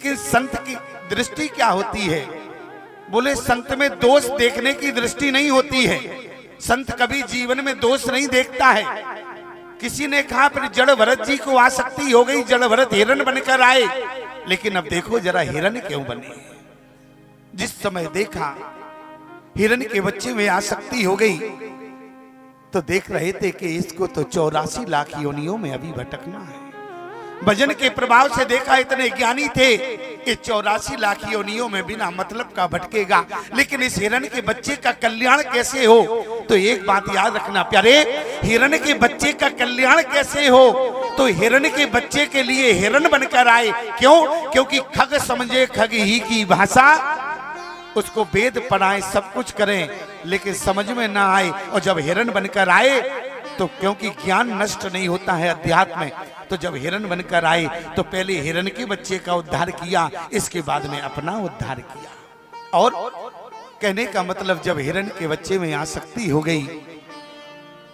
लेकिन संत की दृष्टि क्या होती है? बोले संत में दोष देखने की दृष्टि नहीं होती है। संत कभी जीवन में दोष नहीं देखता है। किसी ने कहा फिर जड़ भरत जी को आसक्ति हो गई, जड़ भरत हिरण बनकर आए, लेकिन अब देखो जरा हिरण क्यों बने। जिस समय देखा हिरण के बच्चे में आसक्ति हो गई तो देख रहे थे कि इसको तो 84 लाख योनियों में अभी भटकना है। भजन के प्रभाव से देखा इतने ज्ञानी थे कि 84 लाख योनियों में बिना मतलब का भटकेगा, लेकिन इस हिरण के बच्चे का कल्याण कैसे हो? तो एक बात याद रखना प्यारे, हिरण के बच्चे का कल्याण कैसे हो? तो हिरण के बच्चे के लिए हिरण बनकर आए। क्यों? क्योंकि खग समझे खग ही की भाषा, उसको वेद पढ़ाएं सब कुछ करें लेकिन समझ में ना आए। और जब हिरण बनकर आए तो क्योंकि ज्ञान नष्ट नहीं होता है अध्यात्म में, तो जब हिरण बनकर आए तो पहले हिरण के बच्चे का उद्धार किया, इसके बाद में अपना उद्धार किया। और कहने का मतलब जब हिरण के बच्चे में आसक्ति हो गई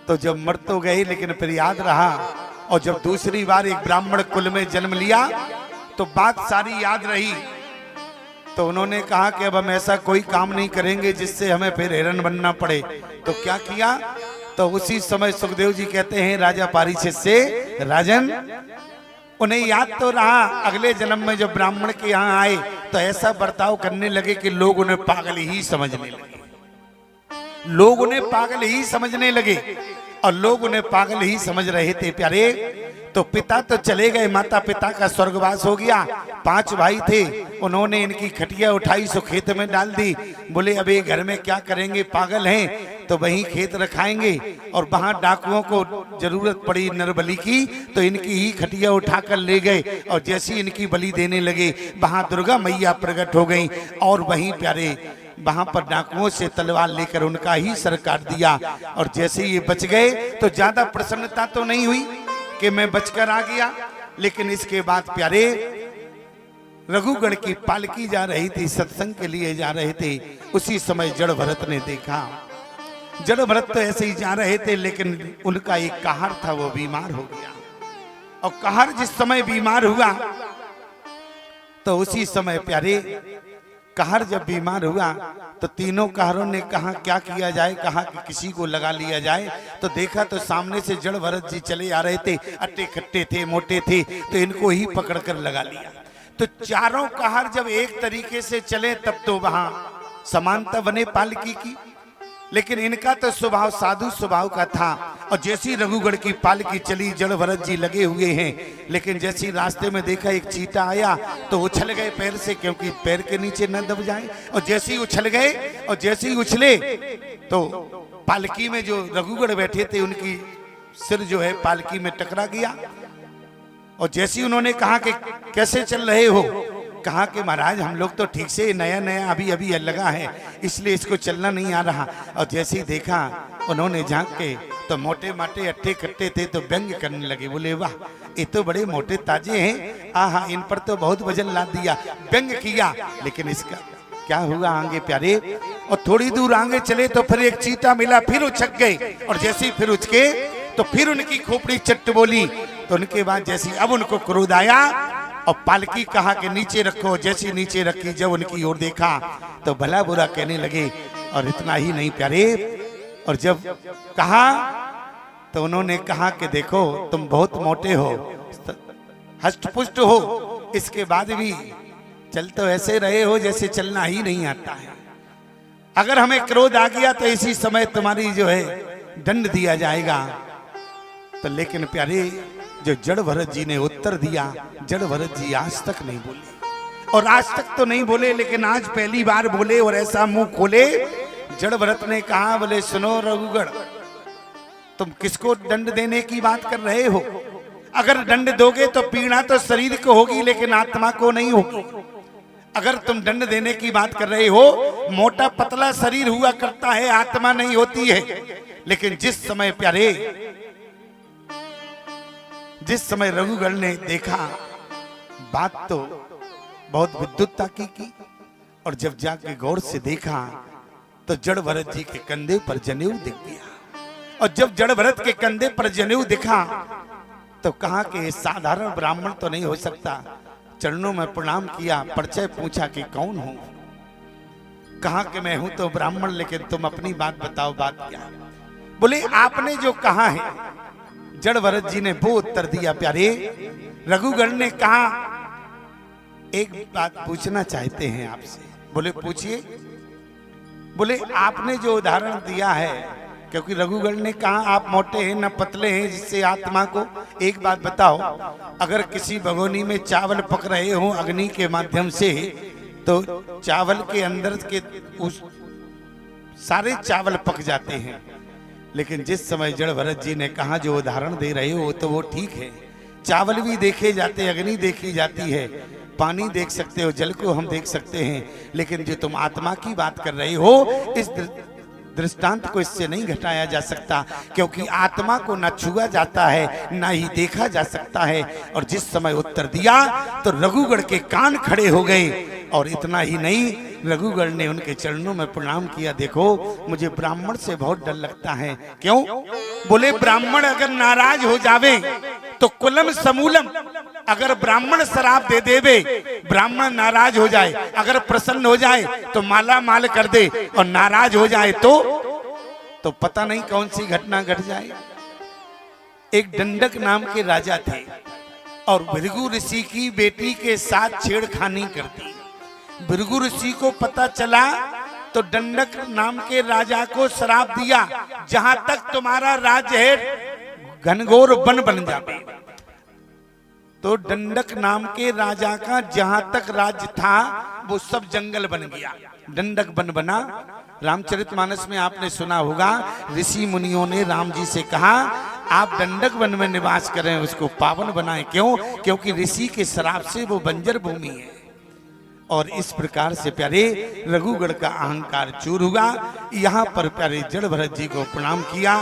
तो जब मर तो गए लेकिन फिर याद रहा। और जब दूसरी बार एक ब्राह्मण कुल में जन्म लिया तो बात सारी याद रही। तो उन्होंने कहा कि अब हम ऐसा कोई काम नहीं करेंगे जिससे हमें फिर हिरण बनना पड़े। तो क्या किया? तो उसी समय सुखदेव जी कहते हैं राजा परीक्षित से, राजन उन्हें याद तो रहा अगले जन्म में जब ब्राह्मण के यहाँ आए तो ऐसा बर्ताव करने लगे कि लोग उन्हें पागल ही समझने लगे। लोग उन्हें पागल ही समझने लगे और लोग उन्हें पागल ही समझ रहे थे प्यारे। तो पिता तो चले गए, माता पिता का स्वर्गवास हो गया। 5 भाई थे, उन्होंने इनकी खटिया उठाई सो खेत में डाल दी। बोले अब ये घर में क्या करेंगे, पागल हैं तो वहीं खेत रखाएंगे। और वहां डाकुओं को जरूरत पड़ी नरबली की तो इनकी ही खटिया उठाकर ले गए। और जैसी इनकी बलि देने लगे वहां दुर्गा मैया प्रकट हो गई और वहीं प्यारे वहां पर डाकुओं से तलवार लेकर उनका ही सर काट दिया। और जैसे ये बच गए तो ज्यादा प्रसन्नता तो नहीं हुई कि मैं बचकर आ गया, लेकिन इसके बाद प्यारे रघुगण की पालकी जा रही थी, सत्संग के लिए जा रहे थे। उसी समय जड़ भरत ने देखा, जड़ भरत तो ऐसे ही जा रहे थे लेकिन उनका एक कहार था वो बीमार हो गया। और कहार जिस समय बीमार हुआ तो उसी समय प्यारे कहार जब बीमार हुआ तो तीनों कहारों ने कहा क्या किया जाए, कहा कि किसी को लगा लिया जाए। तो देखा तो सामने से जड़ भरत जी चले आ रहे थे, अट्टे खट्टे थे, मोटे थे, तो इनको ही पकड़कर लगा लिया। तो चारों कहार जब एक तरीके से चले तब तो वहां समानता बने पालकी की, लेकिन इनका तो स्वभाव साधु स्वभाव का था। और जैसी रघुगढ़ की पालकी चली जड़ भरत जी लगे हुए हैं, लेकिन जैसी रास्ते में देखा एक चीता आया तो उछल गए पैर से, क्योंकि पैर के नीचे न दब जाए। और जैसे ही उछल गए और जैसे ही उछले तो पालकी में जो रघुगढ़ बैठे थे उनकी सिर जो है पालकी में टकरा गया। और जैसे ही उन्होंने कहा कि कैसे चल रहे हो, कहा कि महाराज हम लोग तो ठीक से नया नया अभी अभी लगा है इसलिए इसको चलना नहीं आ रहा। और जैसे ही देखा उन्होंने झांक के तो मोटे माटे अट्टे कट्टे थे तो व्यंग करने लगे। बोले वाह ये तो बड़े मोटे ताजे हैं, आहा इन पर तो बहुत वजन लाद दिया, व्यंग किया। लेकिन इसका क्या हुआ आगे प्यारे? और थोड़ी दूर आगे चले तो फिर एक चीता मिला, फिर उछक गए। और जैसे ही फिर उछके तो फिर उनकी खोपड़ी चट्ट बोली। तो उनके बाद जैसी अब उनको क्रोध आया और पालकी कहा कि नीचे रखो। जैसी नीचे रखी जब उनकी ओर देखा तो भला बुरा कहने लगे। और इतना ही नहीं प्यारे, और जब कहा तो उन्होंने कहा कि देखो तुम बहुत मोटे हो, हष्टपुष्ट हो, इसके बाद भी चल तो ऐसे रहे हो जैसे चलना ही नहीं आता है। अगर हमें क्रोध आ गया तो इसी समय तुम्हारी जो है दंड दिया जाएगा। तो लेकिन प्यारे जो जड़ भरत जी ने उत्तर दिया, जड़ भरत जी आज तक नहीं बोले। और आज तक तो नहीं बोले लेकिन आज पहली बार बोले और ऐसा मुंह खोले। जड़ भरत ने कहा बोले सुनो रघुगढ़, तुम किसको दंड देने की बात कर रहे हो? अगर दंड दोगे तो पीड़ा तो शरीर को होगी लेकिन आत्मा को नहीं होगी। अगर तुम दंड देने की बात कर रहे हो, मोटा पतला शरीर हुआ करता है, आत्मा नहीं होती है। लेकिन जिस समय प्यारे जिस समय रघुगढ़ ने देखा बात तो बहुत विद्युतता की और जब जाके गौर से देखा तो जड़ भरत जी के कंधे पर जनेऊ दिख गया। और जब जड़ भरत के कंधे पर जनेऊ दिखा तो कहा कि साधारण ब्राह्मण तो नहीं हो सकता, चरणों में प्रणाम किया, परिचय पूछा कि कौन हूं, कहा कि मैं हूं तो ब्राह्मण, लेकिन तुम अपनी बात बताओ, बात क्या है? बोले आपने जो कहा है, जड़ भरत जी ने वो उत्तर दिया। प्यारे रघुगण ने कहा एक बात पूछना चाहते हैं आपसे। बोले पूछिए। बोले आपने जो उदाहरण दिया है, क्योंकि रघुगण ने कहा आप मोटे हैं न पतले हैं, जिससे आत्मा को, एक बात बताओ, अगर किसी भगोनी में चावल पक रहे हो अग्नि के माध्यम से, तो चावल के अंदर के उस सारे चावल पक जाते हैं, लेकिन जिस समय जड़ भरत जी ने कहा जो उदाहरण दे रहे हो तो वो ठीक है, चावल भी देखे जाते, अग्नि देखी जाती है, पानी देख सकते हो, जल को हम देख सकते हैं, लेकिन जो तुम आत्मा की बात कर रहे हो, इस दृष्टांत को इससे नहीं घटाया जा सकता, क्योंकि आत्मा को न छुआ जाता है न ही देखा जा सकता है। और जिस समय उत्तर दिया तो रघुगण के कान खड़े हो गए, और इतना ही नहीं, रघुगण ने उनके चरणों में प्रणाम किया। देखो मुझे ब्राह्मण से बहुत डर लगता है। क्यों? बोले ब्राह्मण अगर नाराज हो जावे तो कुलम समूलम, अगर ब्राह्मण शराब दे देवे, ब्राह्मण नाराज हो जाए, अगर प्रसन्न हो जाए तो माला माल कर दे, और नाराज हो जाए तो पता नहीं कौन सी घटना घट जाए। एक दंडक नाम के राजा थे, और भृगु ऋषि की बेटी के साथ छेड़खानी कर दी। भृगु ऋषि को पता चला तो दंडक नाम के राजा को श्राप दिया, जहां तक तुम्हारा राज्य है घनघोर वन बन जाए। तो दंडक नाम के राजा का जहां तक राज्य था वो सब जंगल बन गया, दंडक वन बना। रामचरितमानस में आपने सुना होगा, ऋषि मुनियों ने राम जी से कहा आप दंडक वन में निवास करें, उसको पावन बनाएं। क्यों? क्योंकि ऋषि के श्राप से वो बंजर भूमि है। और इस प्रकार से प्यारे रघुगण का अहंकार चूर हुआ। यहाँ पर प्यारे जड़ भरत जी को प्रणाम किया।